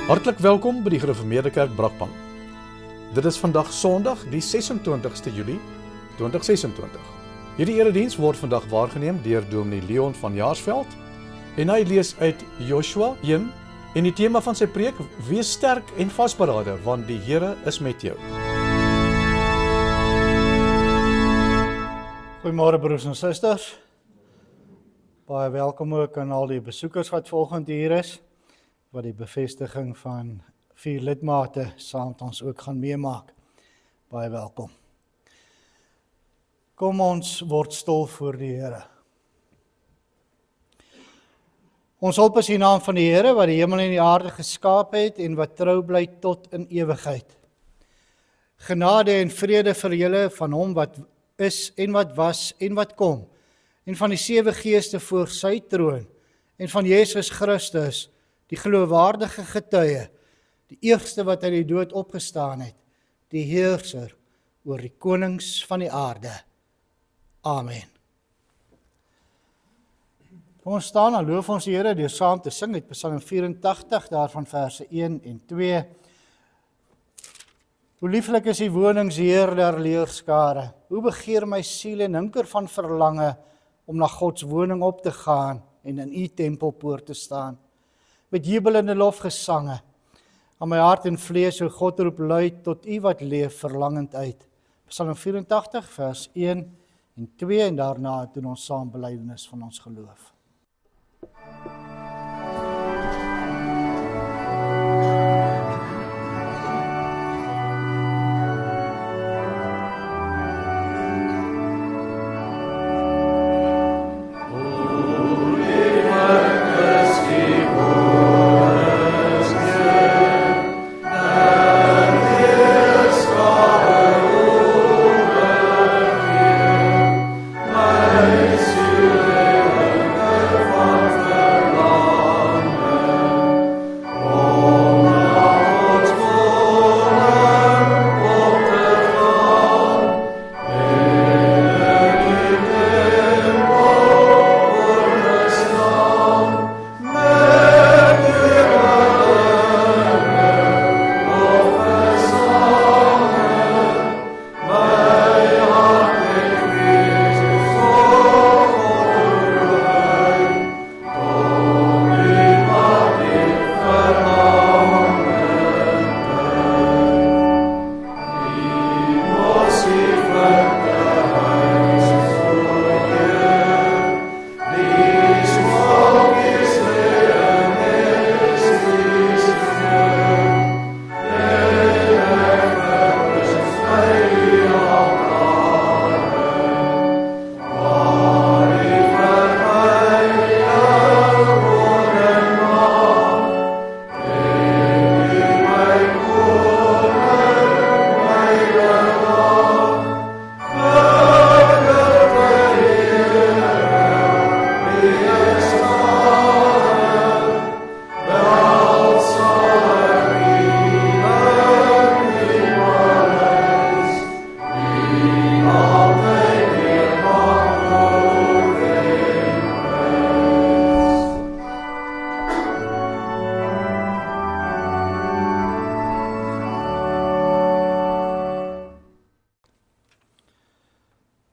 Hartlik welkom by die Gereformeerde Kerk Brakpan. Dit is vandag Sondag, die 26ste Julie 2026. Hierdie erediens word vandag waargeneem deur Dominee Leon van Jaarsveld en hy lees uit Joshua 1 en die tema van sy preek: Wees sterk en vasberade, want die Here is met jou. Goeiemôre broers en susters. Baie welkom ook aan al die besoekers wat volgend hier is, wat die bevestiging van 4 lidmate saam met ons ook gaan meemaak. Baie welkom. Kom ons word stil voor die Here. Ons hulp is in die naam van die Here, wat die hemel en die aarde geskaap het en wat trou bly tot in ewigheid. Genade en vrede vir julle van hom wat is en wat was en wat kom, en van die 7 geeste voor sy troon, en van Jesus Christus, die geloofwaardige getuie, die eerste wat uit die dood opgestaan het, die heerser oor die konings van die aarde. Amen. Kom ons staan en loof ons die Here deur saam te sing uit Psalm 84, daarvan verse 1 en 2. Hoe lieflik is die wonings, Heer der leerskare. Hoe begeer my siel en hinker van verlange om na Gods woning op te gaan en in u tempelpoort te staan. Met jubelende lofgesange, aan my hart en vlees, o God, roep luid tot u wat leef verlangend uit. Psalm 84 vers 1 en 2 en daarna doen ons saam belydenis van ons geloof.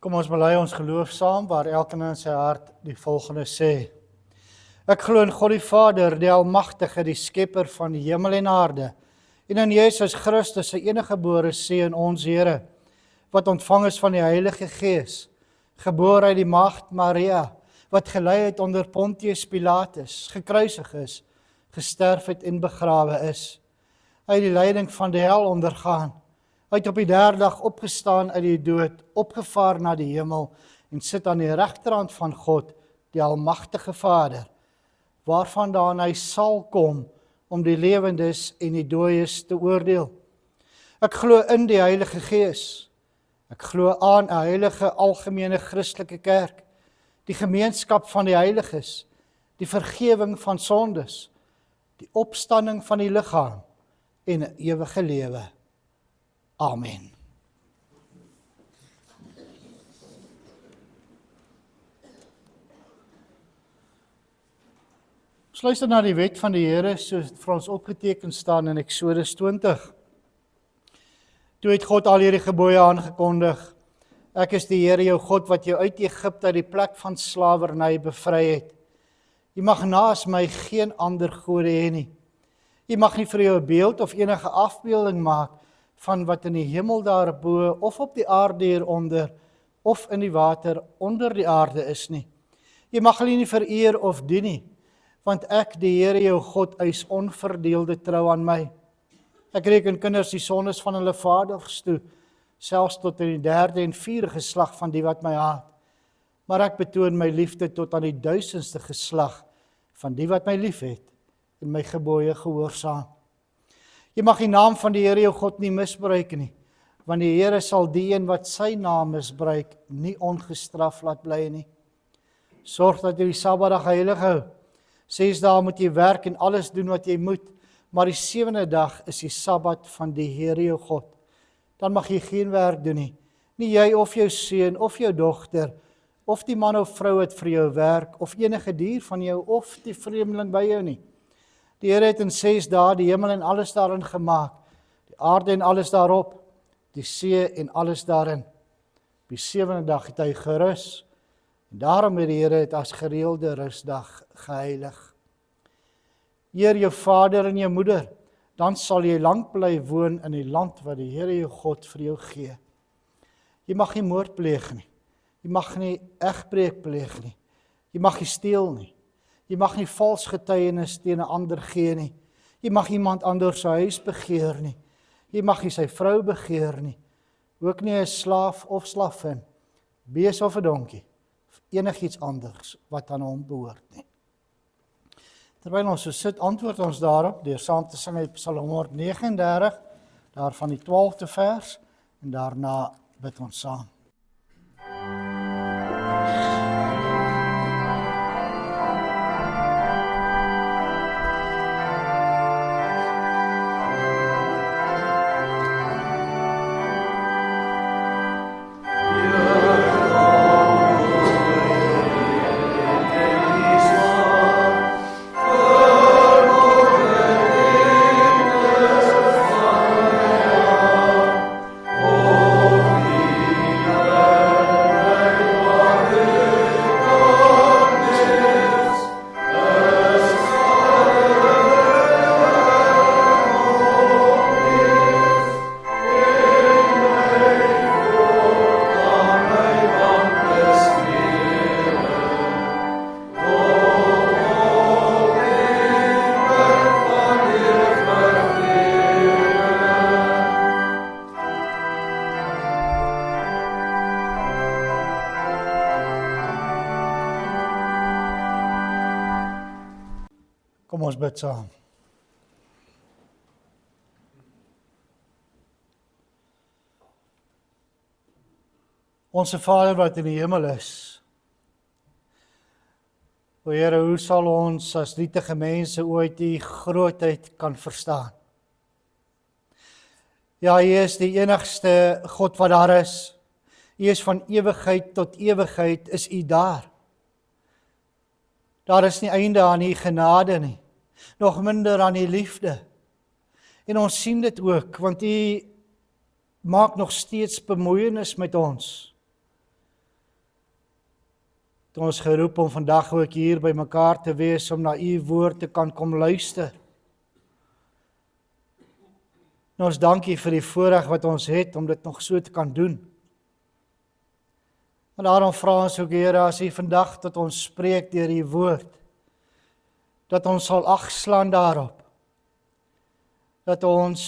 Kom ons bely ons geloof saam, waar elkeen in sy hart die volgende sê. Ek glo in God die Vader, die Almagtige, die Skepper van die hemel en aarde, en in Jesus Christus, sy enige gebore Seun, ons Here, wat ontvang is van die Heilige Gees, gebore uit die maagd Maria, wat gelei het onder Pontius Pilatus, gekruisig is, gesterf het en begrawe is, uit die lyding van die hel ondergaan, uit op die 3de dag opgestaan uit die dood, opgevaar na die hemel en sit aan die regterhand van God, die Almagtige Vader, waarvandaan hy sal kom om die lewendes en die dooies te oordeel. Ek glo in die Heilige Gees. Ek glo aan 'n heilige algemene Christelike kerk, die gemeenskap van die heiliges, die vergewing van sondes, die opstanding van die liggaam en 'n ewige lewe. Amen. Ons luister na die wet van die Here, soos dit vir ons opgeteken staan in Eksodus 20. Toe het God al hierdie gebooie aangekondig. Ek is die Here jou God wat jou uit Egipte, uit die plek van slawerny bevry het. Jy mag naas my geen ander gode hê nie. Jy mag nie vir jou 'n beeld of enige afbeelding maak van wat in die hemel daarbo of op die aarde hieronder of in die water onder die aarde is nie. Jy mag hulle nie vereer of dien nie, want ek, die Here jou God, eis onverdeelde trou aan my. Ek reken kinders die sondes van hulle vaders toe, selfs tot in die 3de en 4de geslag van die wat my haat. Maar ek betoon my liefde tot aan die 1000ste geslag van die wat my liefhet en my gebooie gehoorsaam. Jy mag die naam van die Here jou God nie misbruik nie, want die Here sal die een wat sy naam misbruik nie ongestraf laat bly nie. Sorg dat jy die Sabbatdag heilig hou. 6 dae moet jy werk en alles doen wat jy moet, maar die 7de dag is die Sabbat van die Here jou God. Dan mag jy geen werk doen nie. Nie jy of jou seun of jou dogter, of die man of vrou wat vir jou werk, of enige dier van jou, of die vreemdeling by jou nie. Die Here het in 6 dae die hemel en alles daarin gemaak, die aarde en alles daarop, die see en alles daarin. Op die 7de dag het hy gerus, en daarom het die Here het as gereelde rusdag geheilig. Eer jou vader en jou moeder, dan sal jy lank bly woon in die land wat die Here jou God vir jou gee. Jy mag nie moord pleeg nie. Jy mag nie egbreek pleeg nie. Jy mag nie steel nie. Jy mag nie vals getuienis teen 'n ander gee nie. Jy mag iemand anders se huis begeer nie. Jy mag nie sy vrou begeer nie. Ook nie 'n slaaf of slavin, bees of 'n donkie, of enigiets anders wat aan hom behoort nie. Terwyl ons so sit, antwoord ons daarop deur saam te sing uit Psalm 139, daarvan die 12de vers, en daarna bid ons saam. Kom ons bid saam. Onse Vader wat in die hemel is, o Here, hoe sal ons as nietige mense ooit U grootheid kan verstaan? Ja, U is die enigste God wat daar is. U is van ewigheid tot ewigheid, is U daar. Daar is nie einde aan U genade nie, nog minder aan U liefde. En ons sien dit ook, want U maak nog steeds bemoeienis met ons. Het ons geroep om vandag ook hier by mekaar te wees, om na U woord te kan kom luister. En ons dank U vir die voorreg wat ons het, om dit nog so te kan doen. En daarom vra ons ook, Here, as U vandag tot ons spreek deur U woord, dat ons sal ag slaan daarop, dat ons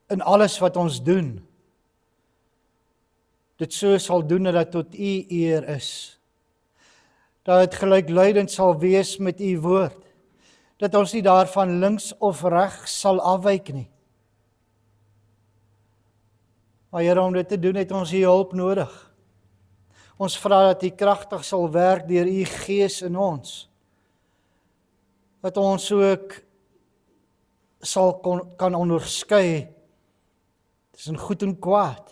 in alles wat ons doen, dit so sal doen dat tot U eer is, dat het gelykluidend sal wees met U woord, dat ons nie daarvan links of regs sal afwyk nie. Maar Here, om dit te doen het ons U hulp nodig. Ons vra dat U kragtig sal werk deur U Gees in ons, dat ons ook sal kan onderskei tussen goed en kwaad,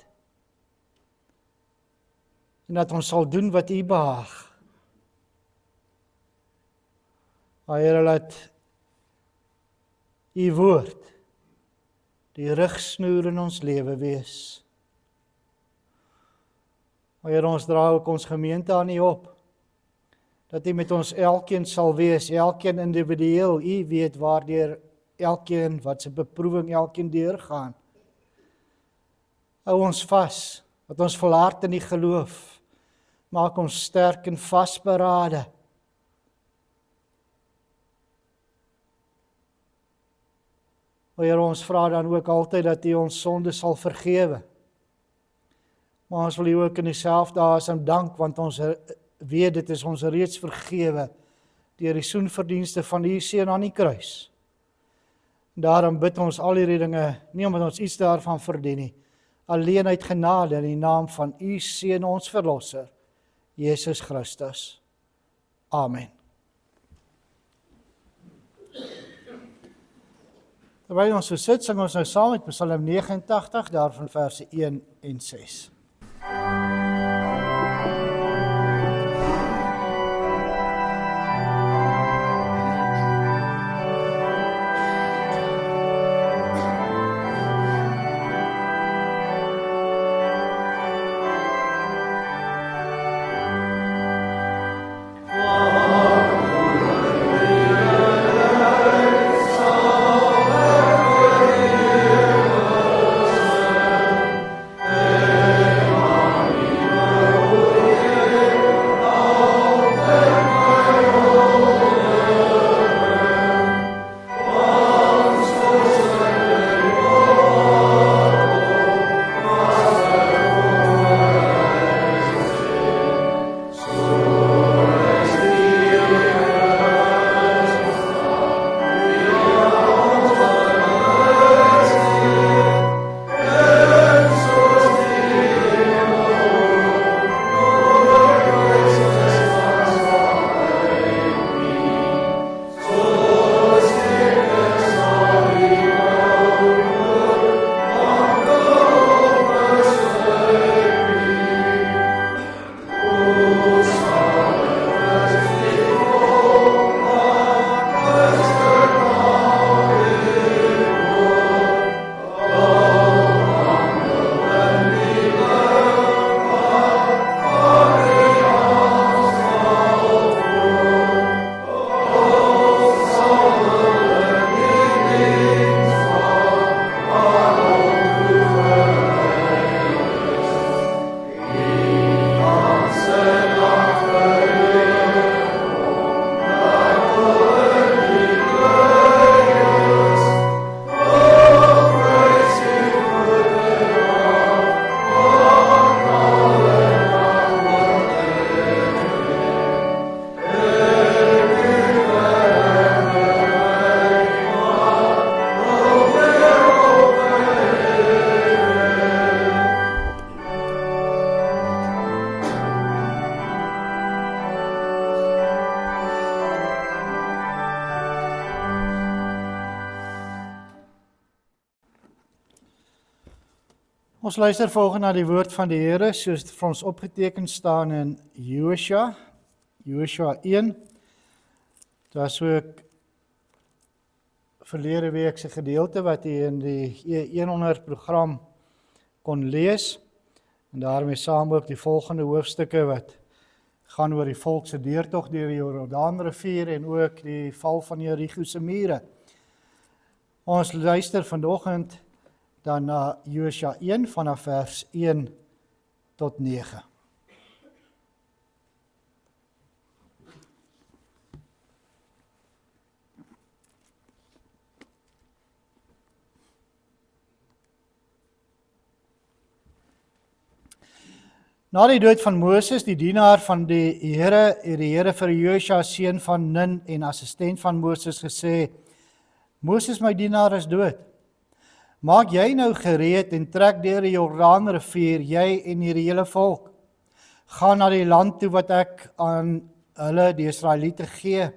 en dat ons sal doen wat U behaag. Here, laat U woord die rigsnoer in ons lewe wees. Here, ons dra ook ons gemeente aan U op, dat U met ons elkeen sal wees, elkeen individueel. U weet waardeur elkeen, wat se beproewing elkeen deurgaan. Hou ons vas, dat ons volhard in die geloof, maak ons sterk en vasberade. Here, ons vra dan ook altyd dat U ons sonde sal vergewe. Maar ons wil U ook in dieselfde asem dank, want ons weet dit is ons reeds vergewe deur die soenverdienste van U seun aan die kruis. Daarom bid ons al hierdie dinge, nie omdat ons iets daarvan verdien nie, alleen uit genade in die naam van U seun ons verlosser, Jesus Christus. Amen. Terwyl ons so sit, sing ons nou saam met Psalm 89, daarvan verse 1 en 6. Ons luister volgende na die woord van die Here, soos dit vir ons opgeteken staan in Joshua 1. Dit was ook verlede week se gedeelte wat jy in die E100 program kon lees. En daarmee saam ook die volgende hoofstukke wat gaan oor die volk se deurtog deur die Jordaanrivier en ook die val van Jerigo se mure. Ons luister vanoggend dan na Joshua 1 vanaf vers 1 tot 9. Na die dood van Moses, die dienaar van die Here, het die Here vir Joshua seun van Nun en assistent van Moses gesê: Moses, my dienaar, is dood. Maak jy nou gereed en trek deur die Jordaanrivier, jy en hierdie hele volk. Gaan na die land toe wat ek aan hulle, die Israeliete, gee.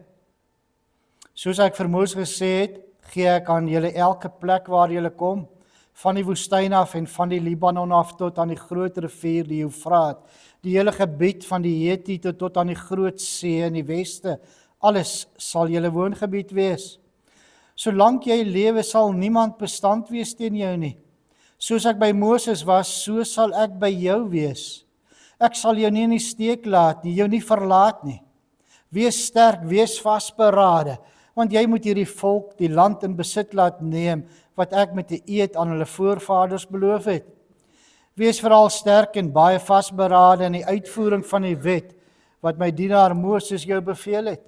Soos ek vir Moses gesê het, gee ek aan julle elke plek waar julle kom, van die woestyn af en van die Libanon af tot aan die groot rivier, die Eufraat, die hele gebied van die Hetiete tot aan die groot see in die weste, alles sal julle woongebied wees. Solank jy lewe sal niemand bestand wees teen jou nie. Soos ek by Moses was, so sal ek by jou wees. Ek sal jou nie in die steek laat nie, jou nie verlaat nie. Wees sterk, wees vasberade, want jy moet hierdie volk die land in besit laat neem, wat ek met 'n eed aan hulle voorvaders beloof het. Wees veral sterk en baie vasberade in die uitvoering van die wet, wat my dienaar Moses jou beveel het.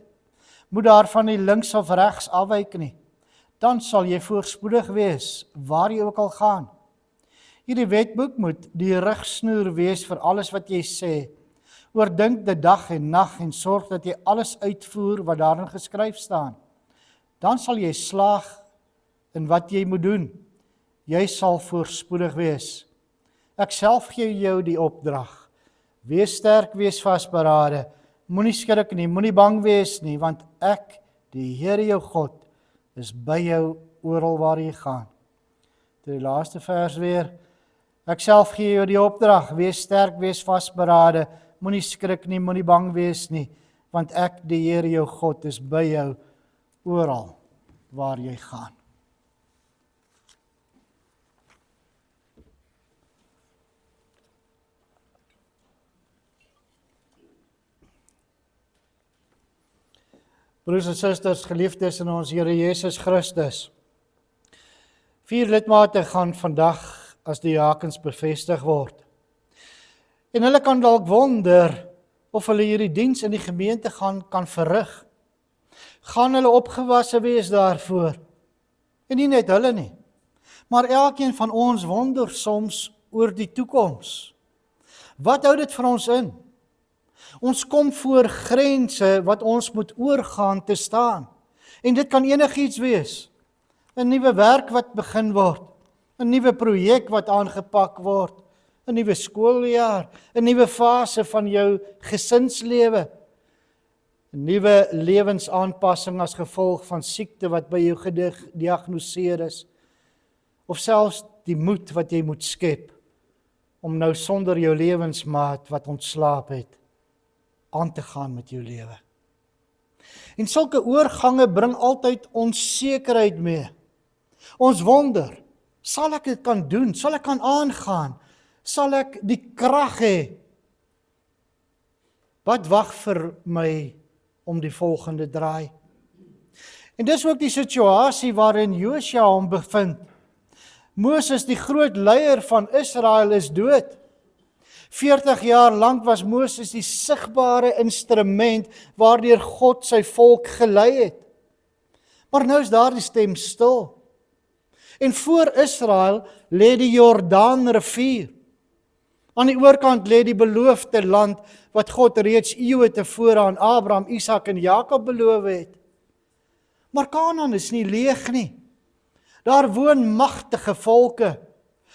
Moet daarvan nie links of regs afwyk nie. Dan sal jy voorspoedig wees, waar jy ook al gaan. Hierdie wetboek moet die rigsnoer wees vir alles wat jy sê. Oordink dit dag en nag en sorg dat jy alles uitvoer wat daarin geskryf staan. Dan sal jy slaag in wat jy moet doen. Jy sal voorspoedig wees. Ek self gee jou die opdrag. Wees sterk, wees vasberade. Moenie skrik nie, moenie bang wees nie, want ek, die Here jou God, is by jou oral waar jy gaan. Die laaste vers weer. Ek self gee jou die opdrag. Wees sterk, wees vasberade. Moenie skrik nie, moenie bang wees nie, want ek, die Here jou God, is by jou oral waar jy gaan. Broers en susters, geliefdes in ons Here Jesus Christus. 4 lidmate gaan vandag as diakens bevestig word. En hulle kan dalk wonder of hulle hierdie diens in die gemeente kan verrig. Gaan hulle opgewasse wees daarvoor? En nie net hulle nie, maar elkeen van ons wonder soms oor die toekoms. Wat hou dit vir ons in? Ons kom voor grense wat ons moet oorgaan te staan. En dit kan enigiets wees. 'n Nuwe werk wat begin word, 'n nuwe projek wat aangepak word, 'n nuwe skooljaar, 'n nuwe fase van jou gesinslewe, 'n nuwe lewensaanpassing as gevolg van siekte wat by jou gediagnoseer is, of selfs die moed wat jy moet skep om nou sonder jou lewensmaat wat ontslaap het, aan te gaan met jou lewe. En sulke oorgange bring altyd onsekerheid mee. Ons wonder, sal ek dit kan doen? Sal ek kan aangaan? Sal ek die krag hê? Wat wag vir my om die volgende draai? En dis ook die situasie waarin Josua hom bevind. Moses, die groot leier van Israel, is dood. 40 jaar lank was Moses die sigbare instrument waardeur God sy volk gelei het. Maar nou is daardie stem stil. En voor Israel lê die Jordaanrivier. Aan die oorkant lê die beloofde land wat God reeds eeue tevore aan Abraham, Isak en Jakob beloof het. Maar Kanaan is nie leeg nie. Daar woon magtige volke.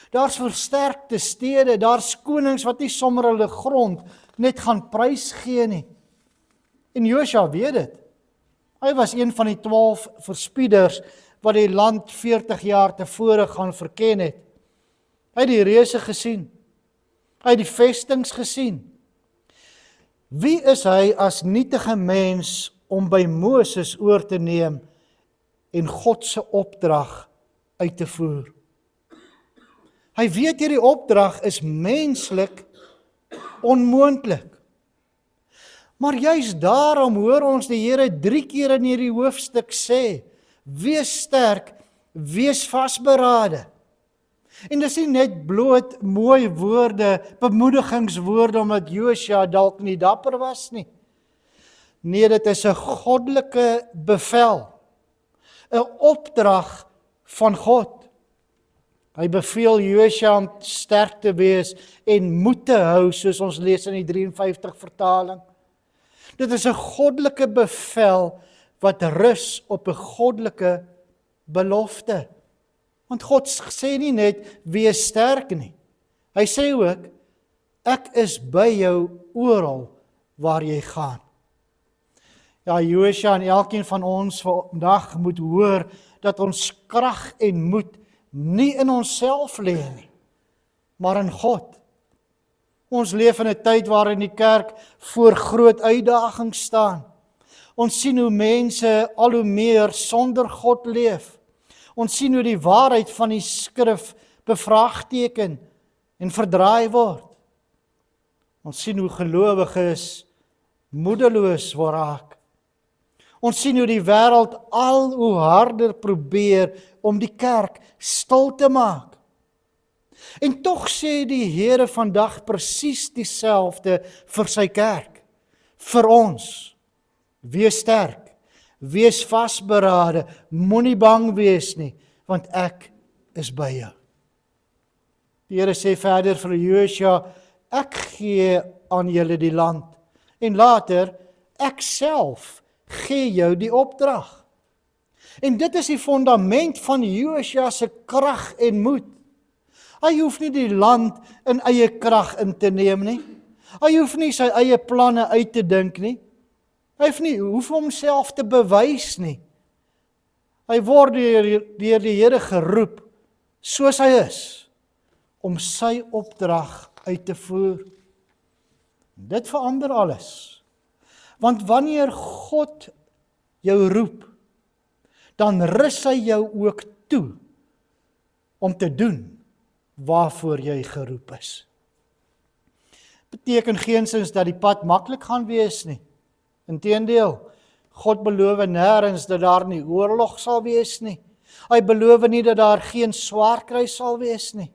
Daar's versterkte stede, daar's konings wat nie sommer hulle grond net gaan prys gee nie. En Josua weet dit. Hy was een van die 12 verspieders wat die land 40 jaar tevore gaan verken het. Hy het die reuse gesien. Hy het die vestings gesien. Wie is hy as nietige mens om by Moses oor te neem en God se opdrag uit te voer? Hy weet hierdie opdrag is menslik onmoontlik. Maar juist daarom hoor ons die Here 3 keer in hierdie hoofstuk sê, wees sterk, wees vasberade. En dis nie net bloot mooi woorde, bemoedigingswoorde omdat Josua dalk nie dapper was nie. Nee, dit is 'n goddelike bevel, 'n opdrag van God. Hy beveel Josua om sterk te wees en moed te hou, soos ons lees in die 53 vertaling. Dit is 'n goddelike bevel wat rus op 'n goddelike belofte. Want God sê nie net, wees sterk nie. Hy sê ook, ek is by jou oral waar jy gaan. Ja, Josua en elkeen van ons vandag moet hoor dat ons krag en moed nie in onsself lê nie, maar in God. Ons leef in 'n tyd waarin die kerk voor groot uitdagings staan. Ons sien hoe mense al hoe meer sonder God leef. Ons sien hoe die waarheid van die skrif bevraagteken en verdraai word. Ons sien hoe gelowiges moedeloos word raak. Ons sien hoe die wêreld al hoe harder probeer om die kerk stil te maak. En tog sê die Here vandag presies dieselfde vir sy kerk, vir ons. Wees sterk, wees vasberade, moenie bang wees nie, want ek is by jou. Die Here sê verder vir Josua, ek gee aan julle die land, en later, ek self gee jou die opdrag. En dit is die fundament van Josua se krag en moed. Hy hoef nie die land in eie krag in te neem nie. Hy hoef nie sy eie planne uit te dink nie. Hy hoef homself te bewys nie. Hy word deur die Here geroep, soos hy is, om sy opdrag uit te voer. Dit verander alles. Want wanneer God jou roep, dan rus hy jou ook toe om te doen waarvoor jy geroep is. Beteken geensins dat die pad maklik gaan wees nie. Inteendeel, God beloof nêrens dat daar nie oorlog sal wees nie. Hy beloof nie dat daar geen swaar kry sal wees nie.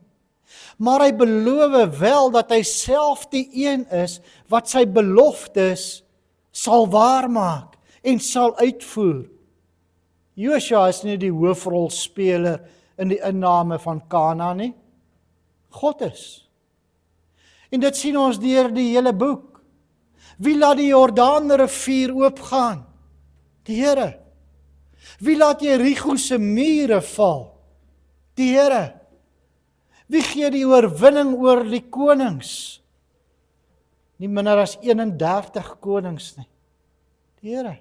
Maar hy beloof wel dat hy self die een is wat sy beloftes sal waarmaak en sal uitvoer. Josua is nie die hoofrolspeler in die inname van Kanaan nie. God is. En dit sien ons deur die hele boek. Wie laat die Jordaanrivier oopgaan? Die Here. Wie laat Jerigo se mure val? Die Here. Wie gee die oorwinning oor die konings? Nie minder as 31 konings nie. Die Here.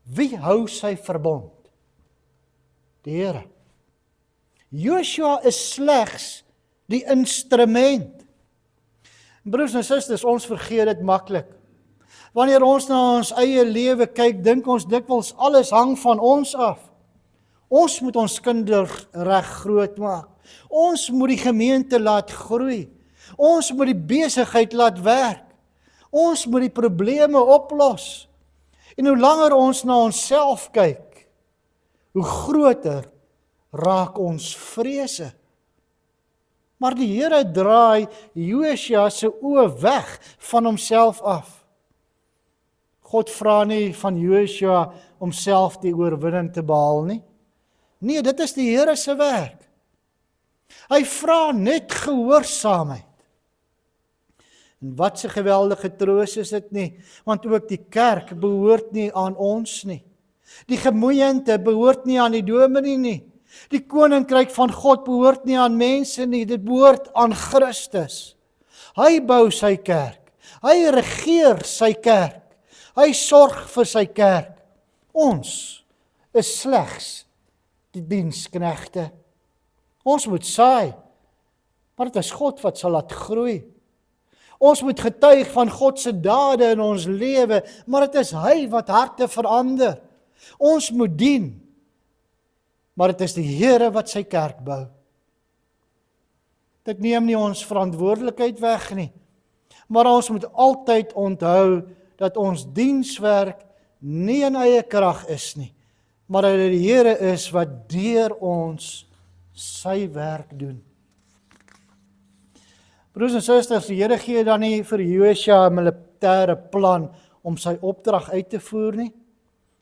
Wie hou sy verbond? Die Here. Josua is slegs die instrument. Broers en susters, ons vergeet dit maklik. Wanneer ons na ons eie lewe kyk, dink ons dikwels alles hang van ons af. Ons moet ons kinders reg groot maak. Ons moet die gemeente laat groei. Ons moet die besigheid laat werk. Ons moet die probleme oplos. En hoe langer ons na onsself kyk, hoe groter raak ons vrese. Maar die Here draai Josua se oë weg van homself af. God vra nie van Josua om self die oorwinning te behaal nie. Nee, dit is die Here se werk. Hy vra net gehoorsaamheid. En wat 'n geweldige troos is dit nie, want ook die kerk behoort nie aan ons nie. Die gemeente behoort nie aan die dominee nie. Die koninkryk van God behoort nie aan mense nie, dit behoort aan Christus. Hy bou sy kerk, hy regeer sy kerk, hy sorg vir sy kerk. Ons is slegs die diensknegte. Ons moet saai, maar dit is God wat sal laat groei. Ons moet getuig van God se dade in ons lewe, maar dit is hy wat harte verander. Ons moet dien, maar dit is die Here wat sy kerk bou. Dit neem nie ons verantwoordelikheid weg nie, maar ons moet altyd onthou dat ons dienswerk nie in eie krag is nie, maar dat dit die Here is wat deur ons sy werk doen. Broers en susters, die Here gee dan nie vir Josua 'n militêre plan om sy opdrag uit te voer nie.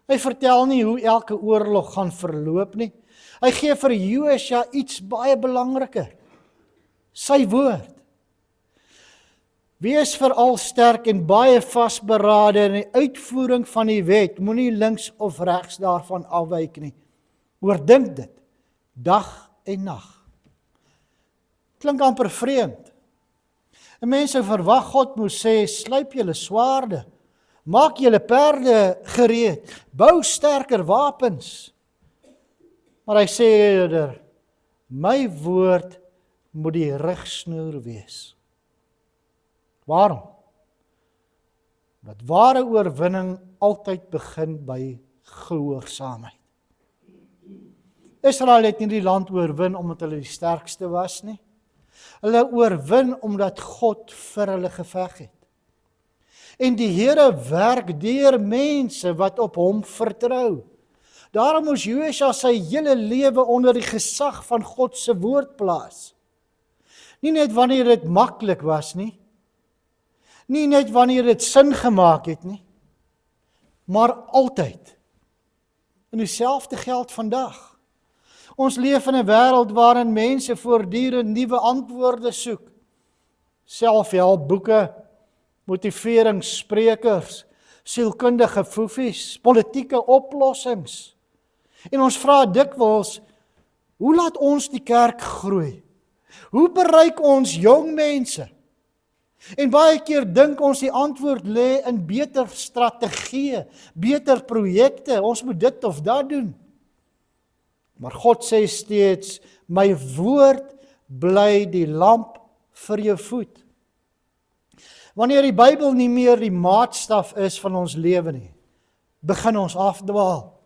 Hy vertel nie hoe elke oorlog gaan verloop nie. Hy gee vir Josua iets baie belangriker. Sy woord. Wees veral sterk en baie vasberade in die uitvoering van die wet. Moenie links of regs daarvan afwyk nie. Oordink dit, dag en nag. Klink amper vreemd. En mense verwag God moet sê, slyp julle swaarde, maak julle perde gereed, bou sterker wapens. Maar hy sê eerder, my woord moet die rigsnoer wees. Waarom? Dat ware oorwinning altyd begin by gehoorsaamheid. Israel het nie die land oorwin omdat hulle die sterkste was nie. Hulle oorwin omdat God vir hulle geveg het. En die Here werk deur mense wat op hom vertrou. Daarom moes Josua sy hele lewe onder die gesag van God se woord plaas. Nie net wanneer dit maklik was nie. Nie net wanneer dit sin gemaak het nie. Maar altyd. En dieselfde geld vandag. Ons leef in 'n wêreld waarin mense voortdurend nuwe antwoorde soek. Selfhelpboeke, motiveringssprekers, sielkundige foefies, politieke oplossings. En ons vra dikwels, hoe laat ons die kerk groei? Hoe bereik ons jong mense? En baie keer dink ons die antwoord lê in beter strategieë, beter projekte, ons moet dit of dat doen. Maar God sê steeds, my woord bly die lamp vir jou voet. Wanneer die Bybel nie meer die maatstaf is van ons lewe nie, begin ons afdwaal.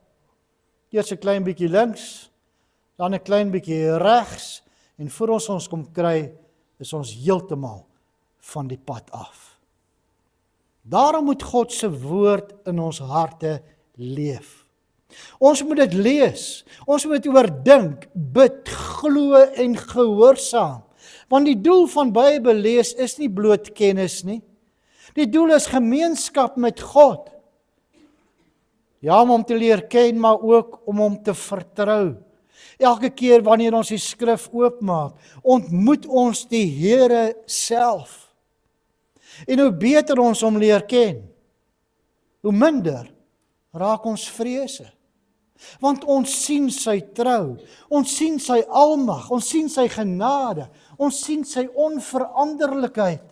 Eers 'n klein bietjie links, dan 'n klein bietjie regs, en voor ons kom kry, is ons heeltemal van die pad af. Daarom moet God se woord in ons harte leef. Ons moet dit lees, ons moet dit oordink, bid, glo en gehoorsaam. Want die doel van Bybel lees is nie bloot kennis nie. Die doel is gemeenskap met God. Ja, om te leer ken, maar ook om hom te vertrou. Elke keer wanneer ons die skrif oopmaak, ontmoet ons die Here self. En hoe beter ons hom leer ken, hoe minder raak ons vrese. Want ons sien sy trou, ons sien sy almag, ons sien sy genade, ons sien sy onveranderlikheid.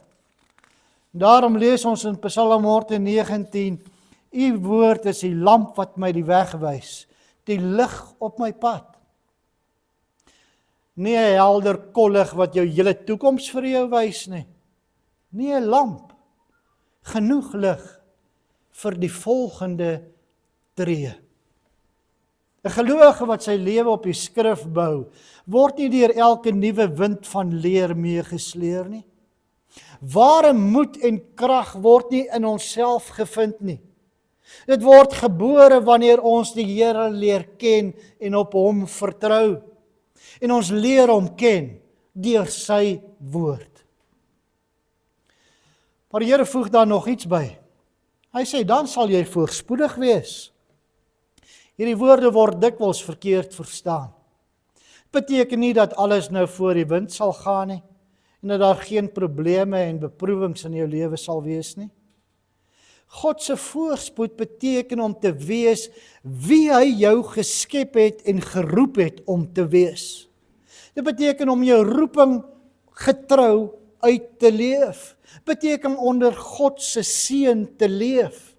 Daarom lees ons in Psalm 119, U woord is die lamp wat my die weg wys, die lig op my pad. Nie 'n helder kollig wat jou hele toekoms vir jou wys nie. Nie 'n lamp, genoeg lig vir die volgende tree. 'n Gelowige wat sy lewe op die skrif bou, word nie deur elke nuwe wind van leer meegesleer nie. Ware moed en krag word nie in onsself gevind nie. Dit word gebore wanneer ons die Here leer ken en op hom vertrou. En ons leer hom ken deur sy woord. Maar die Here voeg daar nog iets by. Hy sê, dan sal jy voorspoedig wees. Hierdie woorde word dikwels verkeerd verstaan. Beteken nie dat alles nou voor die wind sal gaan nie, en dat daar geen probleme en beproewings in jou lewe sal wees nie. God se voorspoed beteken om te wees wie hy jou geskep het en geroep het om te wees. Dit beteken om jou roeping getrou uit te leef. Beteken onder God se seën te leef,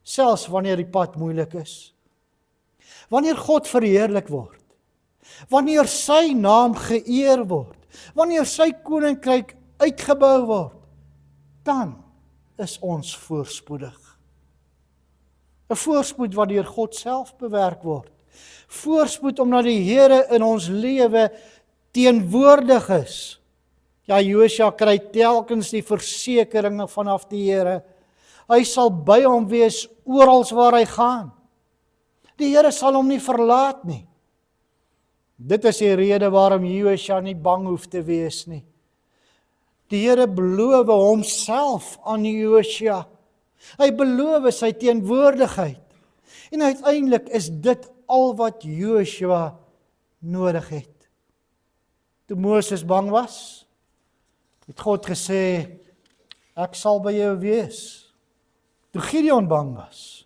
selfs wanneer die pad moeilik is. Wanneer God verheerlik word, wanneer sy naam geëer word, wanneer sy koninkryk uitgebou word, dan is ons voorspoedig. 'n Voorspoed wat deur God self bewerk word. Voorspoed omdat die Here in ons lewe teenwoordig is. Ja, Josua kry telkens die versekeringe vanaf die Here. Hy sal by hom wees oral waar hy gaan. Die Here sal hom nie verlaat nie. Dit is die rede waarom Josua nie bang hoef te wees nie. Die Here beloof homself aan Josua. Hy beloof sy teenwoordigheid. En uiteindelik is dit al wat Josua nodig het. Toe Moses bang was, het God gesê, ek sal by jou wees. Toe Gideon bang was,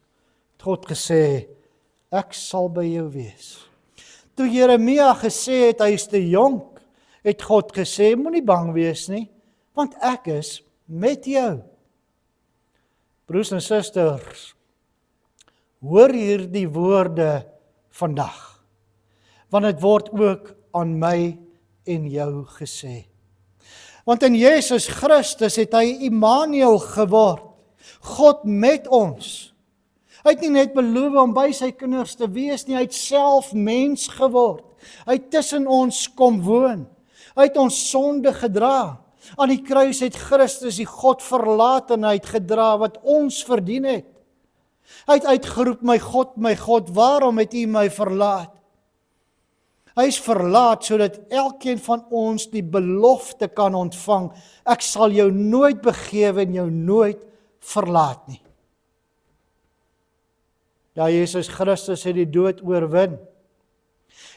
het God gesê, ek sal by jou wees. Toe Jeremia gesê het, hy is te jonk, het God gesê, moenie bang wees nie, want ek is met jou. Broers en susters, hoor hierdie woorde vandag, want dit word ook aan my en jou gesê. Want in Jesus Christus het hy Immanuel geword. God met ons. Hy het nie net beloof om by sy kinders te wees nie, hy het self mens geword. Hy het tussen ons kom woon. Hy het ons sonde gedra. Aan die kruis het Christus die Godverlatenheid gedra wat ons verdien het. Hy het uitgeroep, my God, waarom het U my verlaat? Hy is verlaat sodat elkeen van ons die belofte kan ontvang. Ek sal jou nooit begewe en jou nooit verlaat nie. Ja, Jesus Christus het die dood oorwin.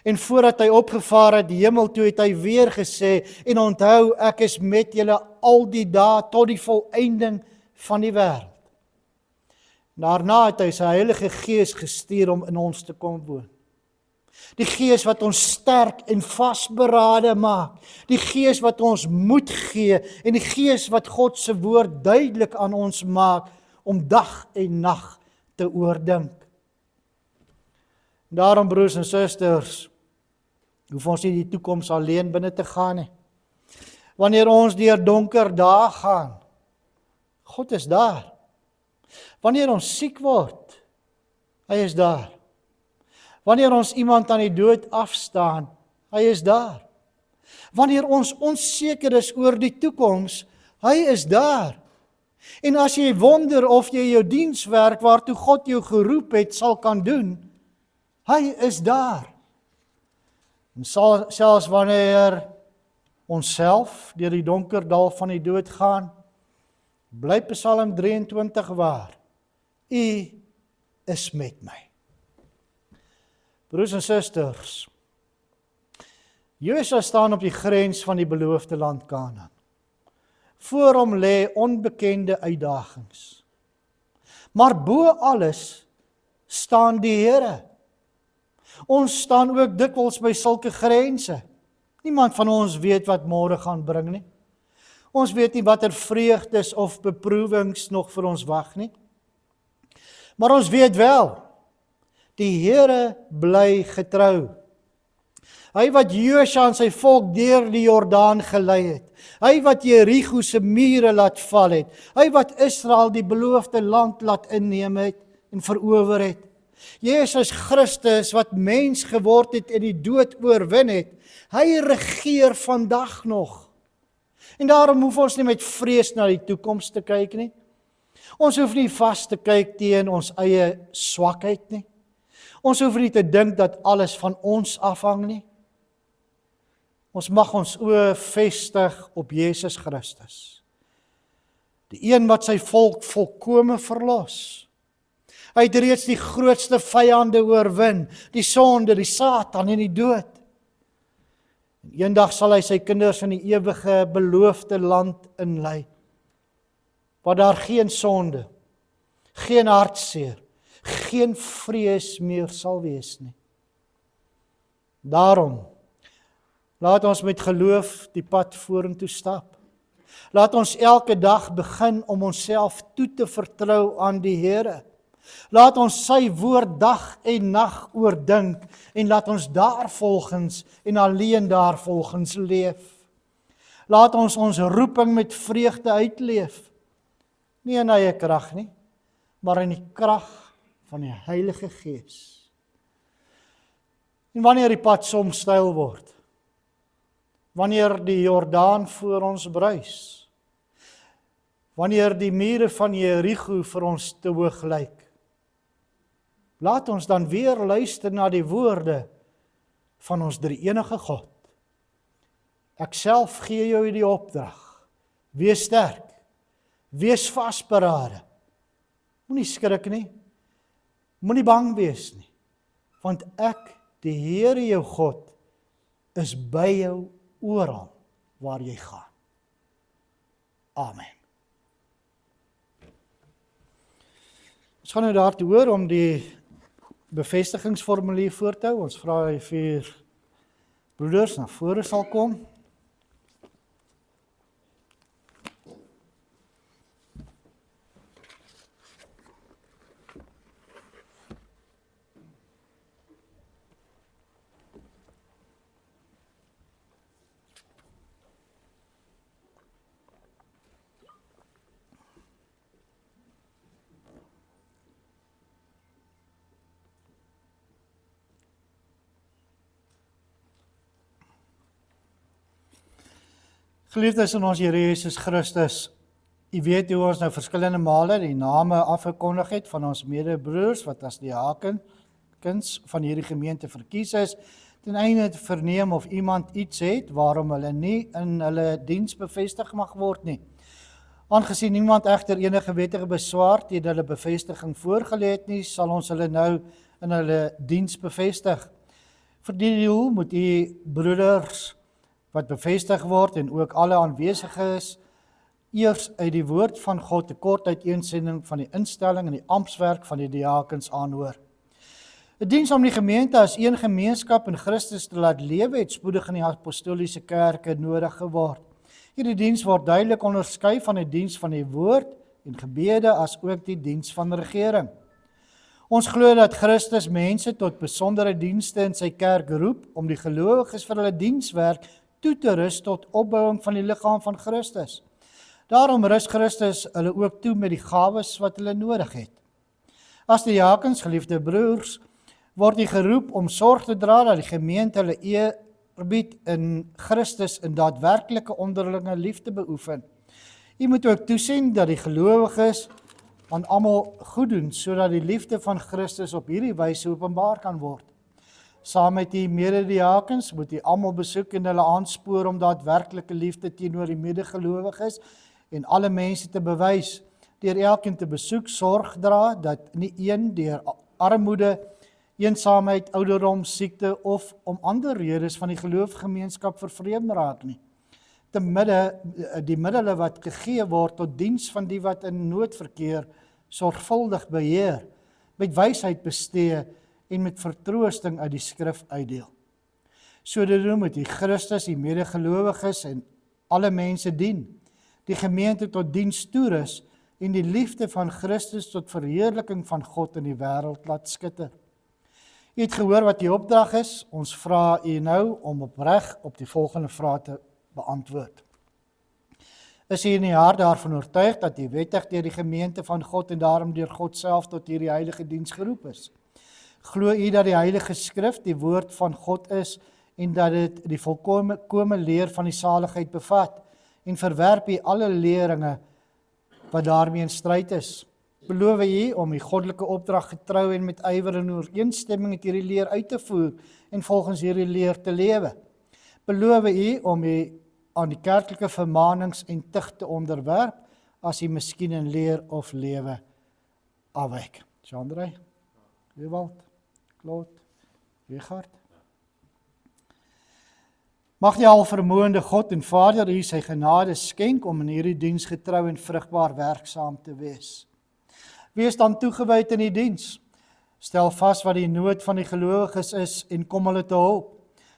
En voordat hy opgevaar het hemel toe, het hy weer gesê, en onthou, ek is met julle al die dae tot die volëinding van die wêreld. Daarna het hy sy Heilige Gees gestuur om in ons te kom woon. Die Gees wat ons sterk en vasberade maak. Die Gees wat ons moed gee en die Gees wat God se woord duidelik aan ons maak om dag en nag te oordink. Daarom, broers en susters, hoef ons nie die toekoms alleen binne te gaan nie. Wanneer ons deur donker dae gaan, God is daar. Wanneer ons siek word, hy is daar. Wanneer ons iemand aan die dood afstaan, hy is daar. Wanneer ons onseker is oor die toekoms, hy is daar. En as jy wonder of jy jou dienswerk waartoe God jou geroep het, sal kan doen, hy is daar. En selfs wanneer ons self deur die donker dal van die dood gaan, bly Psalm 23 waar. U is met my. Broers en susters, Josua staan op die grens van die beloofde land Kanaan. Voor hom lê onbekende uitdagings. Maar bo alles staan die Here. Ons staan ook dikwels by sulke grense. Niemand van ons weet wat môre gaan bring nie. Ons weet nie watter vreugdes of beproewings nog vir ons wag nie. Maar ons weet wel, die Here bly getrou. Hy wat Josua en sy volk deur die Jordaan gelei het. Hy wat Jerigo se mure laat val het. Hy wat Israel die beloofde land laat inneem het en verower het. Jesus Christus wat mens geword het en die dood oorwin het. Hy regeer vandag nog. En daarom hoef ons nie met vrees na die toekoms te kyk nie. Ons hoef nie vas te kyk teen ons eie swakheid nie. Ons hoef nie te dink dat alles van ons afhang nie. Ons mag ons oë vestig op Jesus Christus. Die een wat sy volk volkome verlos. Hy het reeds die grootste vyande oorwin, die sonde, die Satan en die dood. En eendag sal hy sy kinders in die ewige beloofde land inlei, waar daar geen sonde, geen hartseer, geen vrees meer sal wees nie. Daarom, laat ons met geloof die pad vorentoe stap. Laat ons elke dag begin om onsself toe te vertrou aan die Here. Laat ons sy woord dag en nag oordink en laat ons daarvolgens en alleen daarvolgens leef. Laat ons ons roeping met vreugde uitleef. Nie in eie krag nie, maar in die krag van die Heilige Gees. En wanneer die pad soms steil word, wanneer die Jordaan voor ons bruis, wanneer die mure van Jerigo vir ons te hoog lyk, laat ons dan weer luister na die woorde van ons drie-enige God. Ek self gee jou die opdrag. Wees sterk. Wees vasberade. Moenie skrik nie. Moenie bang wees nie. Want ek, die Here jou God, is by jou oral waar jy gaan. Amen. Ons gaan nou daartoe hoor om die bevestigingsformulier voor te hou. Ons vra die 4 broeders na vore sal kom. Geliefdes in ons Here Jesus Christus, u weet hoe ons nou verskillende male die name afgekondig het van ons medebroers wat as diakens van hierdie gemeente verkies is, ten einde te verneem of iemand iets het waarom hulle nie in hulle diens bevestig mag word nie. Aangesien niemand egter enige wettige beswaar teen hulle bevestiging voorgelê het nie, sal ons hulle nou in hulle diens bevestig. Vir die doel moet u broeders wat bevestig word en ook alle aanweesiges eers uit die woord van God 'n kort uiteensending van die instelling en die amptswerk van die diakens aanhoor. 'n Diens om die gemeente as een gemeenskap in Christus te laat lewe het spoedig in die apostoliese kerke nodig geword. Hierdie diens word duidelik onderskei van die diens van die woord en gebede as ook die diens van regering. Ons glo dat Christus mense tot besondere dienste in sy kerk roep om die gelowiges vir hulle dienswerk toe te rus tot opbouing van die liggaam van Christus. Daarom rus Christus hulle ook toe met die gawes wat hulle nodig het. As diakens, geliefde broers, word u geroep om sorg te dra dat die gemeente hulle eerbied in Christus in daadwerklike onderlinge liefde beoefen. U moet ook toesien dat die gelowiges aan almal goed doen, sodat die liefde van Christus op hierdie wyse openbaar kan word. Saam met die medediakens moet u almal besoek en hulle aanspoor om daadwerklike liefde teenoor die medegelowiges en alle mense te bewys, deur elkeen te besoek, sorg dra dat nie een deur armoede, eensaamheid, ouderdom, siekte of om ander redes van die geloofgemeenskap vervreemd raak nie. Te midde die middele wat gegee word tot diens van die wat in nood verkeer, sorgvuldig beheer, met wysheid bestee en met vertroosting uit die skrif uitdeel. Sodoende moet die Christus, die medegelowiges en alle mense dien, die gemeente tot diens toerus en die liefde van Christus tot verheerliking van God in die wêreld laat skitter. U het gehoor wat die opdrag is, ons vra u nou om opreg op die volgende vrae te beantwoord. Is u in die hart daarvan oortuig dat u wettig deur die gemeente van God en daarom deur God self tot hierdie heilige diens geroep is? Glo u dat die Heilige Skrif die woord van God is en dat dit die volkome leer van die saligheid bevat en verwerp u alle leringe wat daarmee in stryd is? Beloof u om die goddelike opdrag getrou en met ywer en ooreenstemming met hierdie leer uit te voer en volgens hierdie leer te lewe? Beloof u om u aan die kerklike vermaanings en tug te onderwerp as u miskien in leer of lewe afwyk? Jean-André, Ewald, Claude, Richard. Mag die alvermoënde God en Vader u sy genade skenk om in hierdie diens getrou en vrugbaar werksaam te wees. Wees dan toegewyd in die diens. Stel vas wat die nood van die gelowiges is en kom hulle te hulp.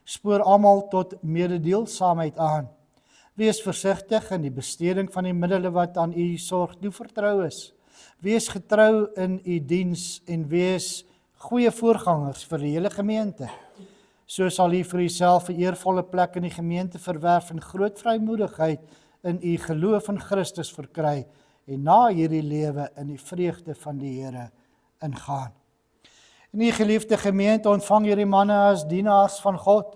Spoor almal tot mededeelsaamheid aan. Wees versigtig in die besteding van die middele wat aan u sorg toevertrou is. Wees getrou in u diens en wees goeie voorgangers vir die hele gemeente. So sal u vir uself 'n eervolle plek in die gemeente verwerf en groot vrymoedigheid in u geloof in Christus verkry en na hierdie lewe in die vreugde van die Here ingaan. In u geliefde gemeente ontvang hierdie manne as dienaars van God.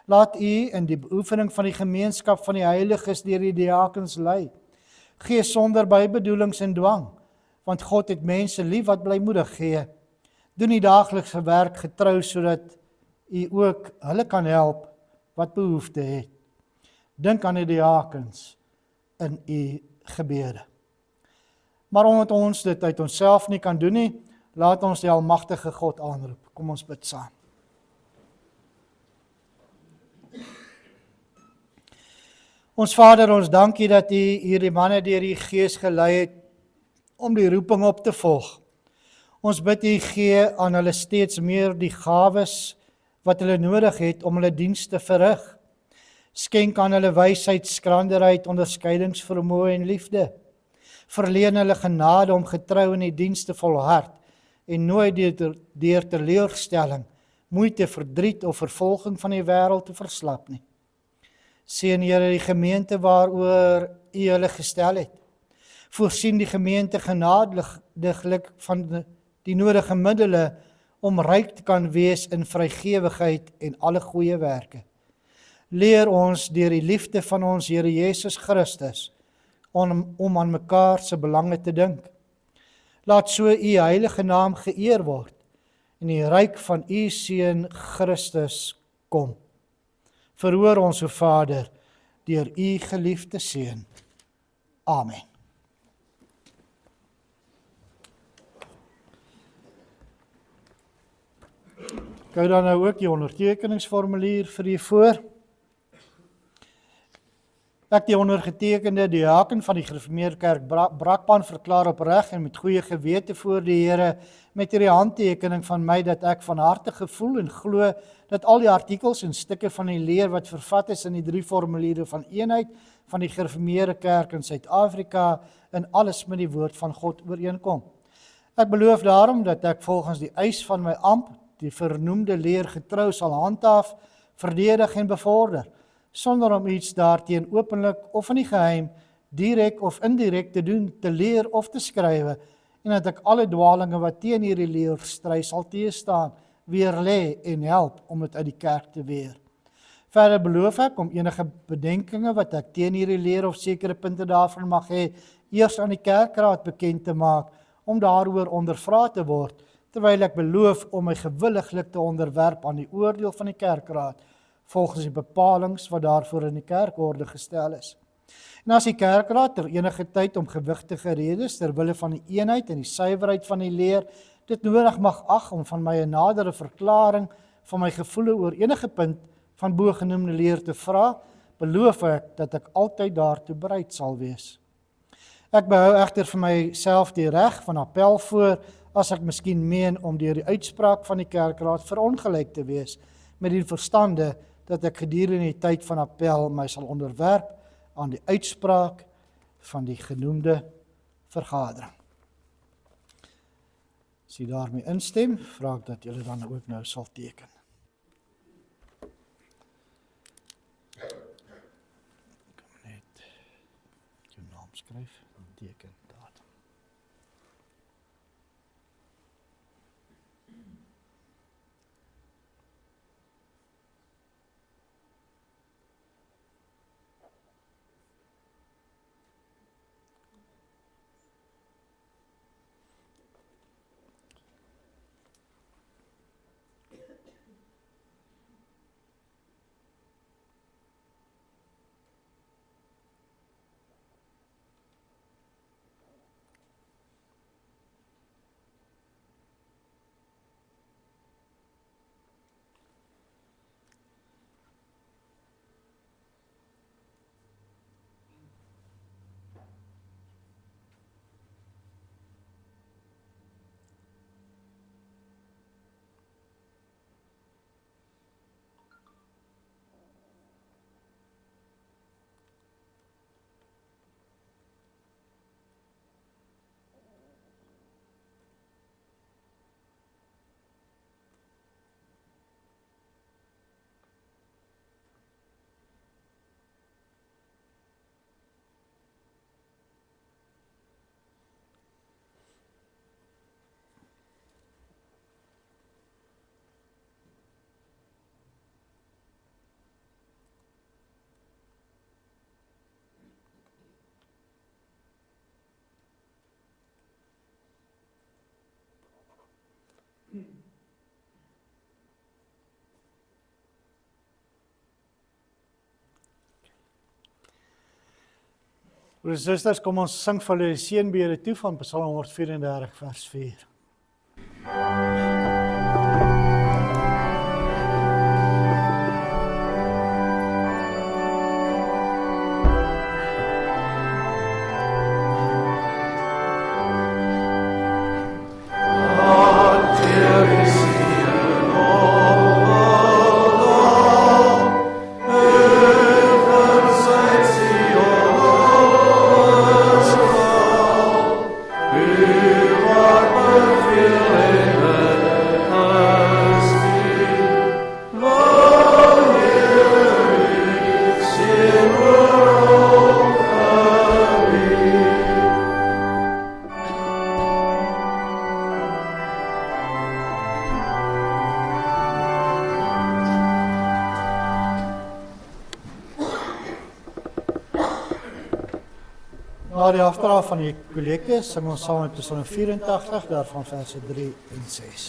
Laat u in die beoefening van die gemeenskap van die heiliges deur die diakens lei. Gee sonder bybedoelings en dwang, want God het mense lief wat blymoedig gee. Doen die daaglikse werk getrou sodat u ook hulle kan help wat behoefte het. Dink aan die diakens in u gebede. Maar omdat ons dit uit onsself nie kan doen nie, laat ons die almagtige God aanroep. Kom ons bid saam. Ons Vader, ons dankie dat u hierdie manne deur die Gees gelei het om die roeping op te volg. Ons bid u gee aan hulle steeds meer die gawes wat hulle nodig het om hulle diens te verrig. Skenk aan hulle wysheid, skranderheid, onderskeidingsvermoë en liefde. Verleen hulle genade om getrou in die diens te volhard en nooit deur teleurstelling, moeite, verdriet of vervolging van die wêreld te verslap nie. Seën Here die gemeente waaroor u hulle gestel het. Voorsien die gemeente genadiglik van die nodige middele om ryk te kan wees in vrygewigheid en alle goeie werke. Leer ons deur die liefde van ons Here Jesus Christus om aan mekaar se belange te dink. Laat so U heilige naam geëer word en die ryk van U Seun Christus kom. Verhoor ons, o Vader, deur U geliefde Seun. Amen. Ek hou dan nou ook die ondertekeningsformulier vir u voor. Ek, die ondergetekende diaken van die Gereformeerde Kerk Brakpan, verklaar opreg en met goeie gewete voor die Here met hierdie handtekening van my dat ek van harte gevoel en glo dat al die artikels en stukke van die leer wat vervat is in die 3 formuliere van eenheid van die Gereformeerde Kerk in Suid-Afrika in alles met die woord van God ooreenkom. Ek beloof daarom dat ek volgens die eis van my ampt die vernoemde leer getrou sal handhaaf, verdedig en bevorder, sonder om iets daarteen openlik of in die geheim, direk of indirek te doen, te leer of te skrywe, en dat ek alle dwalinge wat teen hierdie leer stry sal teestaan, weerlê en help om dit uit die kerk te weer. Verder beloof ek om enige bedenkinge wat ek teen hierdie leer of sekere punte daarvan mag hê, eers aan die kerkraad bekend te maak, om daaroor ondervra te word, terwyl ek beloof om my gewilliglik te onderwerp aan die oordeel van die kerkraad, volgens die bepalings wat daarvoor in die kerkorde gestel is. En as die kerkraad ter enige tyd om gewigtige redes, terwille van die eenheid en die suiwerheid van die leer, dit nodig mag ag om van my 'n nadere verklaring van my gevoele oor enige punt van bogenoemde leer te vra, beloof ek dat ek altyd daartoe bereid sal wees. Ek behou egter vir myself die reg van appel voor, as ek miskien meen om deur die uitspraak van die kerkraad verongelyk te wees, met die verstande dat ek gedurende die tyd van appel my sal onderwerp aan die uitspraak van die genoemde vergadering. As jy daarmee instem, vra ek dat julle dan ook nou sal teken. Ek kan net jou naam skryf en teken datum. Broers en susters, kom ons sing vir hulle die seënbede toe van Psalm 134 vers 4. Über Na die afdraai van die kollekte sing ons saam met Psalm 84, daarvan verse 3 en 6.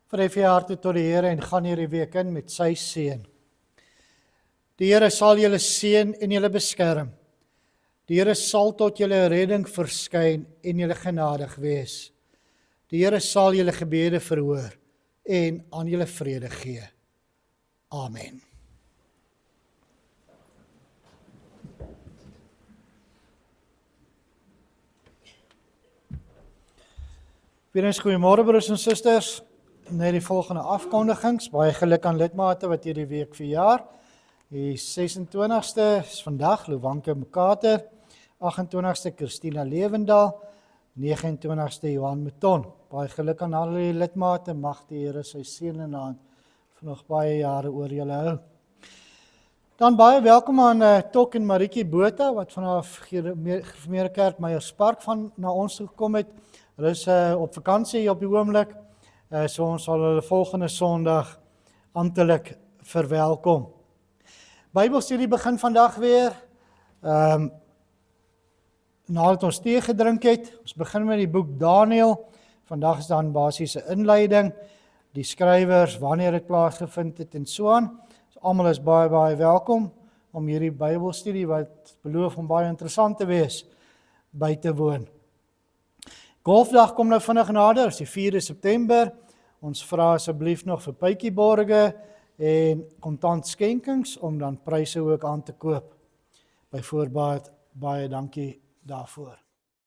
Vryf jy harte tot die Here en gaan hierdie week in met sy seën. Die Here sal julle seën en julle beskerm. Die Here sal tot julle redding verskyn en julle genadig wees. Die Here sal julle gebede verhoor en aan julle vrede gee. Amen. Weer eens goeiemôre broers en susters. Net die volgende afkondigings. Baie geluk aan lidmate wat hierdie week verjaar. Die 26ste is vandag Lovanke Mkater, 28ste Christina Lewendal, 29ste Johan Meton. Baie geluk aan al die lidmate, mag die Here sy seën in hand vir nog baie jare oor julle hou. Dan baie welkom aan Tok en Maritjie Botha wat vanaf Gereformeerde Kerk Meyerspark na ons toe gekom het. Hulle is op vakansie op die oomblik. So ons sal hulle volgende Sondag amptelik verwelkom. Bybelstudie begin vandag weer. Nadat ons tee gedrink het, ons begin met die boek Daniël. Vandag is dan basiese inleiding, die skrywers, wanneer dit plaasgevind het en so aan. So almal is baie welkom om hierdie Bybelstudie wat beloof om baie interessant te wees, by te woon. Golfdag kom nou vinnig nader, is die 4de September. Ons vra asseblief nog vir pytjieborge en kontant skenkings om dan pryse ook aan te koop. By voorbaat, baie dankie daarvoor.